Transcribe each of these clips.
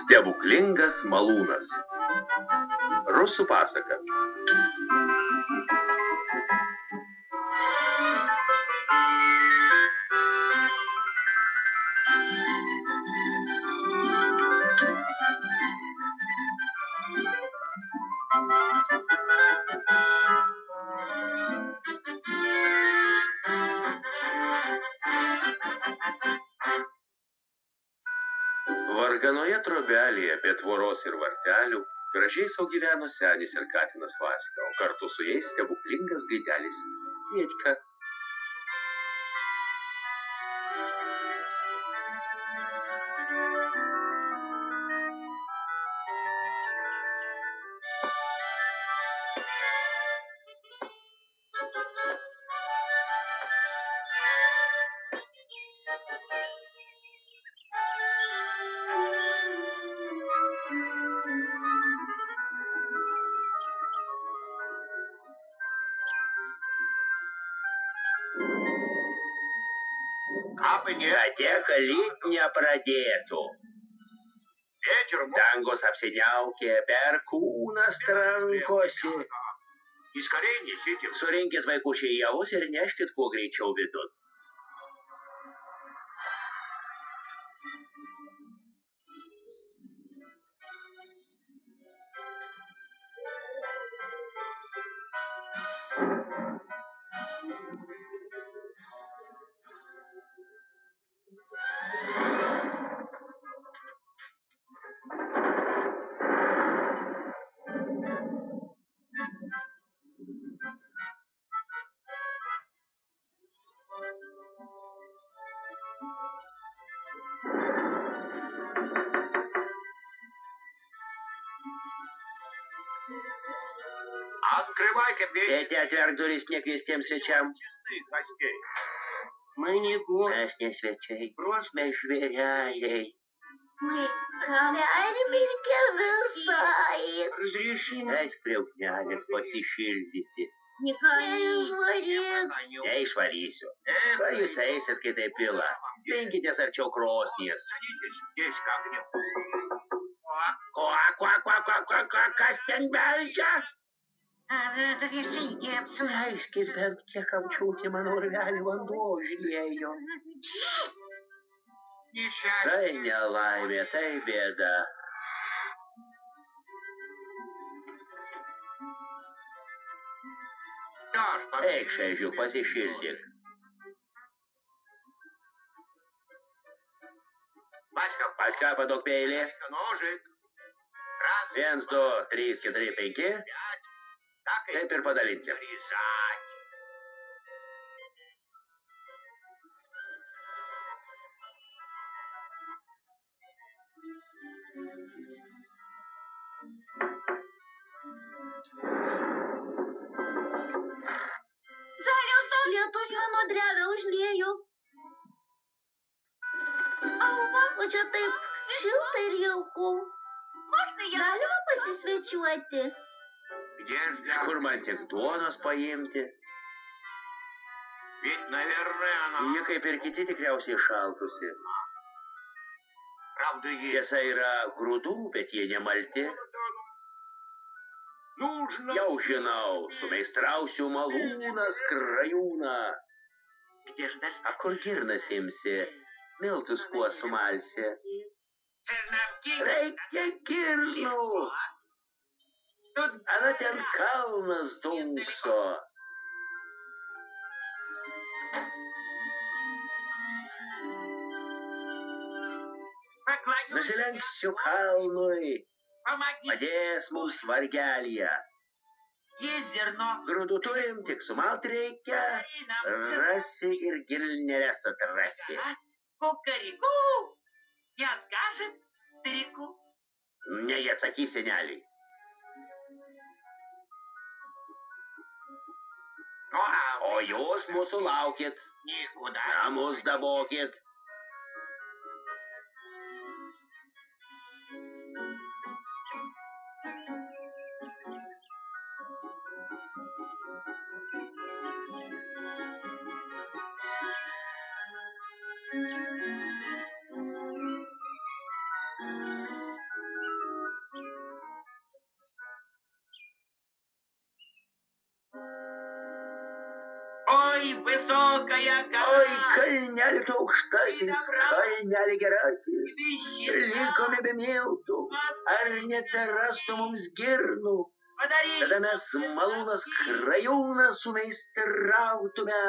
Stebuklingas malūnas. Rusų pasaka. Varganoje trobelėje be tvoros ir vartelių gražiai sau gyveno senis ir katinas Vaska, o kartu su jais stebuklingas gaidelis Pėdka. Tiek lyg nepradėtų. Dangos apsiniaukė, perkūnas trankosi. Surinkit vaikučiai javus ir neškit kuo greičiau vidun. Tėte, atverk duris nekviestiems svečiam. Mes ne svečiai, mes žvėreliai. Permirkę visai. Leisk prie ugnelės pasišildyti. Neišvaryk. Neišvarysiu. Va jūs eisit, kai tai pila. Spinkitės arčiau krosnies. Kas ten beldžia? Leiskit bent kiek apčiūti mano urvelį vanduo užliejo. Tai nelaimė, tai bėda. Eik, šaižiu, pasišildyk. Paska, paduok peilį. 1, 2, 3, 4, 5. Taip ir padalinsim. Lietus mano drevę užliejo. O čia taip šilta ir jauku. Galima pasisvečiuoti. Kur man tik duonos paimti? Ji kaip ir kiti tikriausiai šaltusi. Tiesa yra grūdų, bet jie nemalti. Jau žinau, sumeistrausiu malūną, skrajūną. Kur girnas imsi, miltus kuo sumalsi. Reikia girnų. Ana ten kalnas dunkso. Nusilenksiu kalnui, padės mums vargelyje. Grūdų turim, tik sumalt reikia, rasi ir gilneles atrasi. Nei atsakys seneliai. O jūs mūsų laukit, namus dabokit. Oi, kalneli tu aukštasis, kalneli gerasis, likome be miltų, ar neterastų mums girnų, tada mes malūnas krajūną sumeistrautume.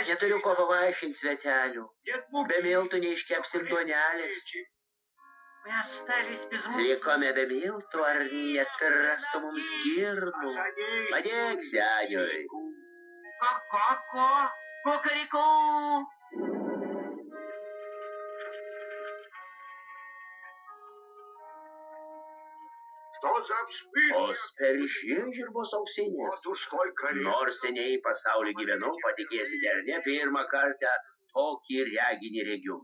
Neturiu ko pavaišinti svetelių, be miltų neiškepsim duonelės. Likome be miltų, ar neterastų mums girnų, padėk seniui. O speržiežirbos auksinės, nors seniai pasaulį gyvenau, patikėsite ar ne, pirmą kartą tokį reginį regiu.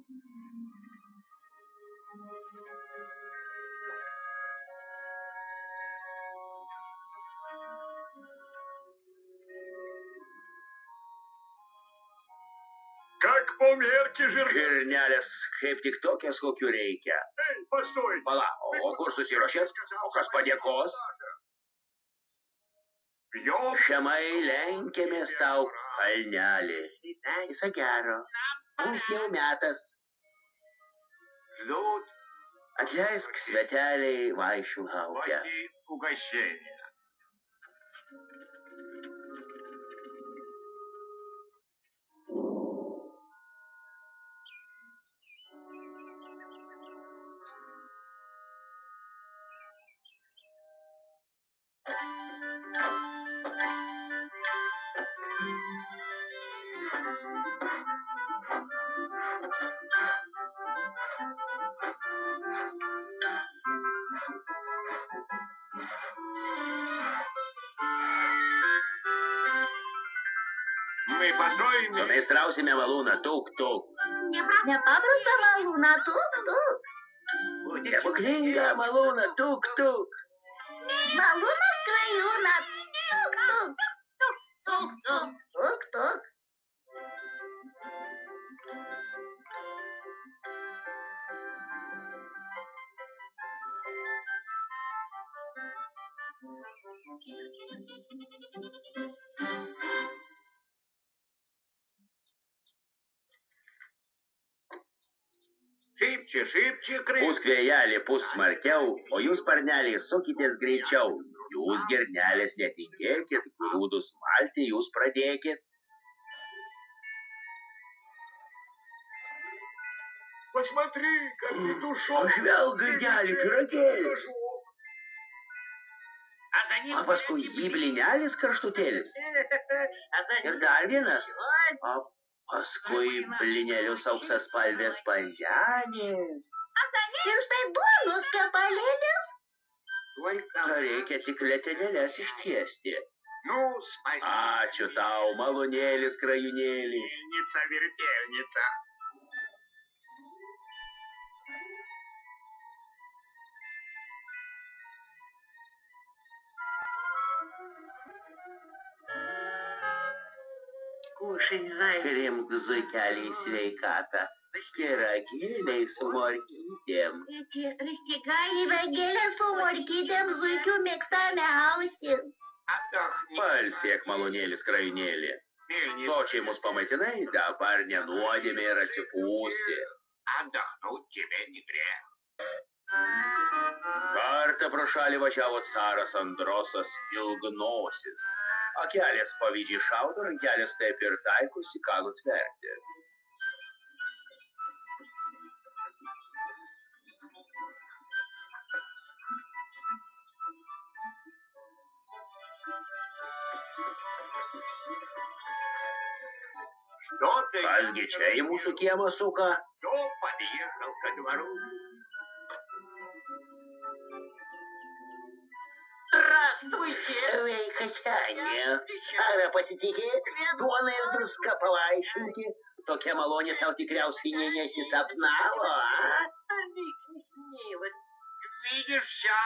Žirnelės kaip tik tokias, kokių reikia. Pala, o kur susiruošėt? O kas padėkos? Šemai lenkėmės tau, kalnelį. Viso gero. Mums jau metas. Atleisk, sveteliai vaišių laukia. Sumeistrausime malūną, tuk-tuk. Nepaprastą malūną, tuk-tuk. Stebuklingą malūną, tuk-tuk. Malūnas krajūną, tuk-tuk. Tuk-tuk, tuk-tuk. Pūsk vėjelį, pūsk smarkiau, o jūs, sparneliai, sukitės greičiau. Jūs, girnelės, netingėkit, grūdus malti jūs pradėkit. Pažvelk, gaidelį, pyragėlis. O paskui jį blinelis karštutėlis. Ir dar vienas. O paskui blinelius auksaspalvės spanženės. Ir štai duonos kepalėlis. Reikia tik letenėles ištiesti. Ačiū tau, malūnėlis, krajūnėlį. Krimk zuikeliai sveikatą, pyragėliai su morkytėm. Pyragėlė su morkytėm zuikių mėgstamiausi. Pailsėk, malūnėlis, krajūnėlį. Sočiai mus pamaitinai, dabar nenuodėmė ir atsipūsti. Kartą pro šalį važiavo caras Androsas Ilgnosis. Akelės pavydžiai šaudo, rankelės taip ir taikosi, ką nutverti. Kasgi čia į mūsų kiemą suka? Sveika, senė. Ar pasitikėt? Duona ir druska pavaišinti. Tokia malonė tau tikriausiai nesisapnavo, a?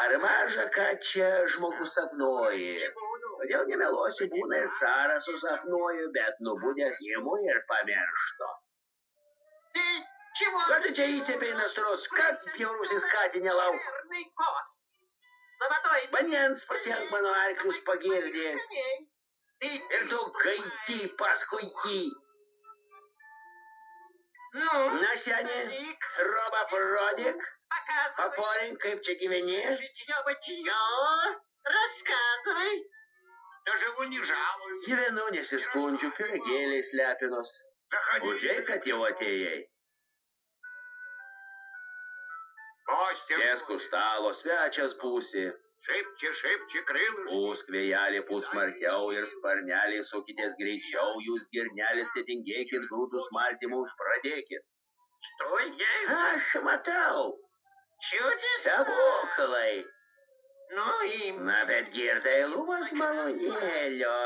Ar maža, ką čia žmogus sapnuoja? Kodėl nemeluosiu, būna ir caras susapnuoju, bet nubudęs imu ir pamiršto. Ką tu čia įsėpei nasros, kad bjaurusis katinė lauk? Vandens pasiek mano arklius pagirdė. Ir tu gaidi paskui jį. Na, seni, robą parodyk. Paporink, kaip čia gyveni. Gyvenu, nesiskundžiu, pyragėliais lepinos. Užėjai, kad jau atėjai. Sėsk už stalo, svečias būsi. Šaipči, krailas. Pūsk vėjelį, pūs smarkiau ir sparneliai sukitės greičiau, jūs girnelis tetingėkit, grūdus maltymų užpradėkit. Aš matau. Stebuklai. Na, bet girdai lūvas malonėlio.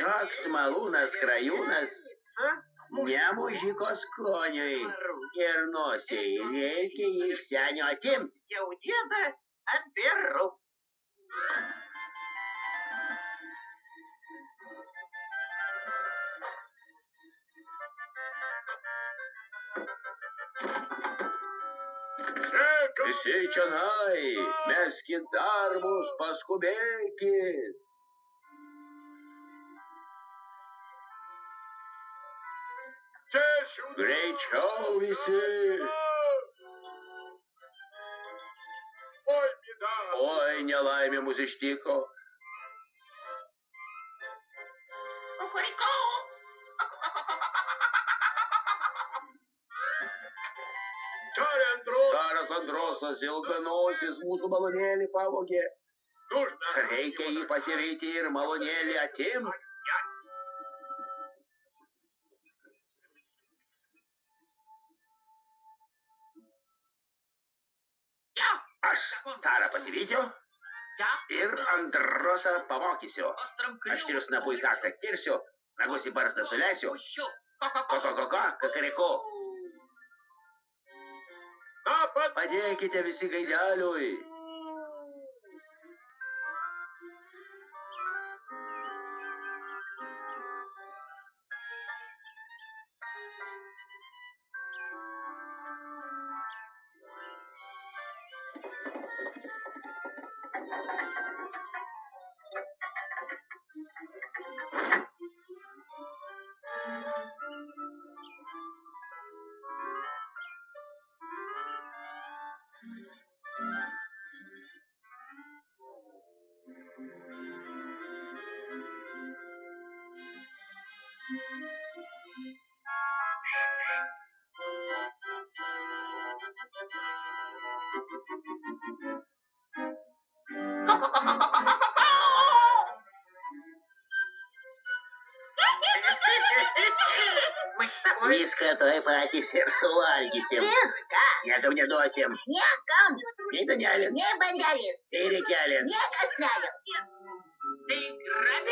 Toks malūnas krajūnas. Ne mužiko skoniui ir nosiai, reikia jį iš senio atimti. Jau dėda atbėrau. Visi čionai, meskit darbus, paskubėkit. Greičiau visi. Oi, nelaimė mus ištiko. Caras Androsas ilganosis mūsų malonėlį pavogė. Reikia jį pasivyti ir malonėlį atimti. Aš carą pasivysiu ir Androsą pamokysiu. Aštriu snapu į kaktą kirsiu, nagus į barzdą suleisiu. Kakariku. Padėkite visi gaideliui. Viską toj patys ir suvalgysim. Viską. Niekam neduosim. Niekam. Nei Danielis, Nei bandelis. nei Reikelis. Niekas nelim.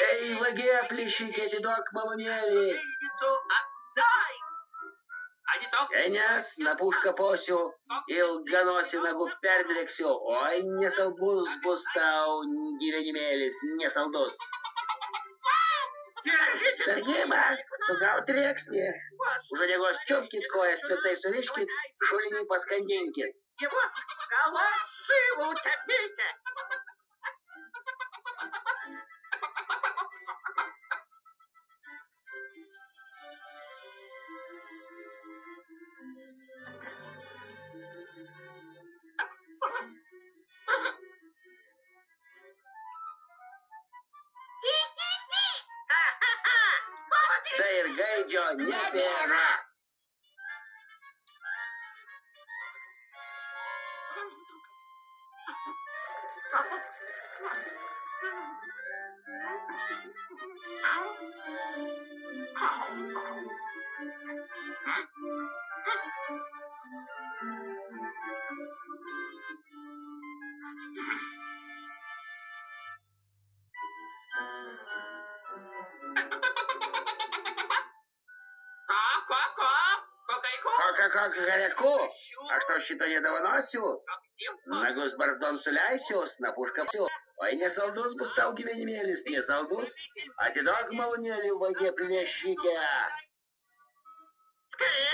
Ei, vagie, plėšikė, atiduok malonėlį. Enes, napušką posiu, ilganosį nagų perdrėksiu. Oi, nesaldus bus tau gyvenimėlis, nesaldus. Sargyba, sugaut rėksnį. Už uodegos čiupkit kojas, tvirtai suriškit, šulinį paskandinkit. Tai ir gaidžio nebėra. Kakariku, aš tau šito nedovanosiu. Nagus barzdon suleisiu, snapušką pasiu. Oi, nesaldus bus tau gyvenimėlis, nesaldus. Atiduok malonėlį, vagie plėšikė.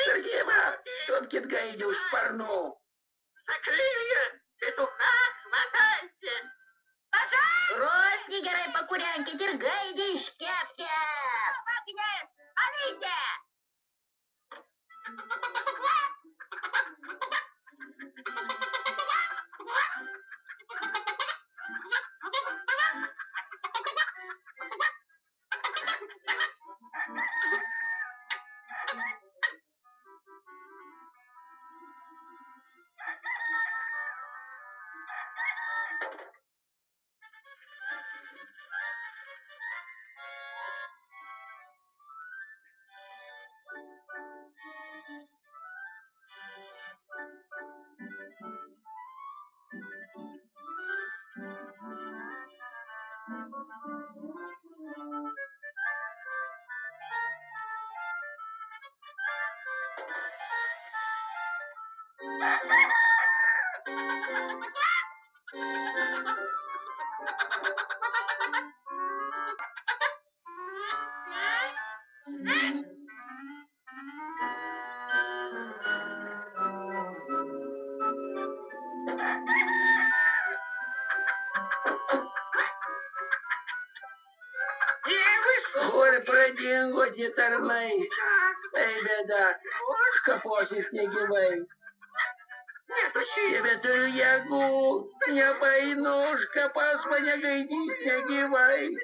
Sargyba, čiupkit gaidį už sparnų. На крылья петуха хватайте. Пожар! Росни, герой покурянки, тергай, иди, шкепки. Огонь! Полите! Горе продинго, титармей. Эй, беда, шкапоси снегивей. Тебе тюрьягу, не пойнушка, пасманя, гайди снегивей.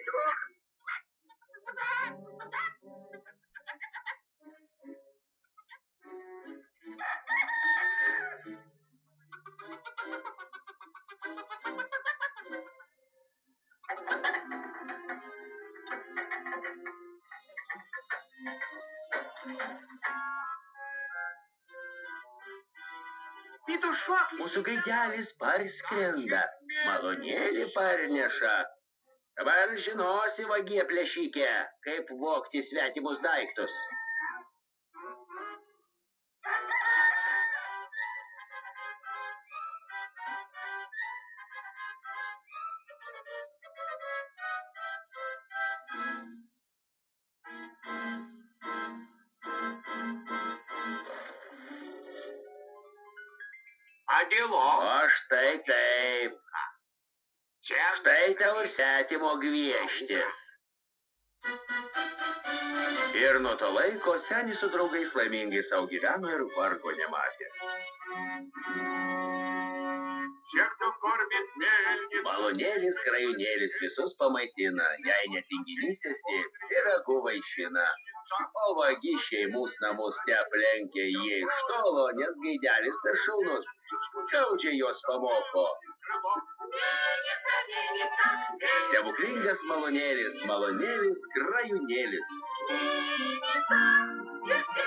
Петушок! Mūsų gaidelis parskrenda, malonėlį parneša. Dabar žinosi, vagie plėšikė, kaip vogti svetimus daiktus. А дело? O štai taip. Štai tau ir svetimo gvieštis. Ir nuo to laiko senis su draugais laimingai savo gyveno ir vargo nematė. Čia, кто кормит мельницу. Malonėlis, krajūnėlis visus pamaitina, jei netinginys esi, pyragų vaišina. O vagišiai mūsų namus neaplenkia jie iš tolo, nes gaidelis tas šaunus, skaudžiai juos pamoko. Stebuklingas malonėlis, malonėlis, krajūnėlis. Мельница!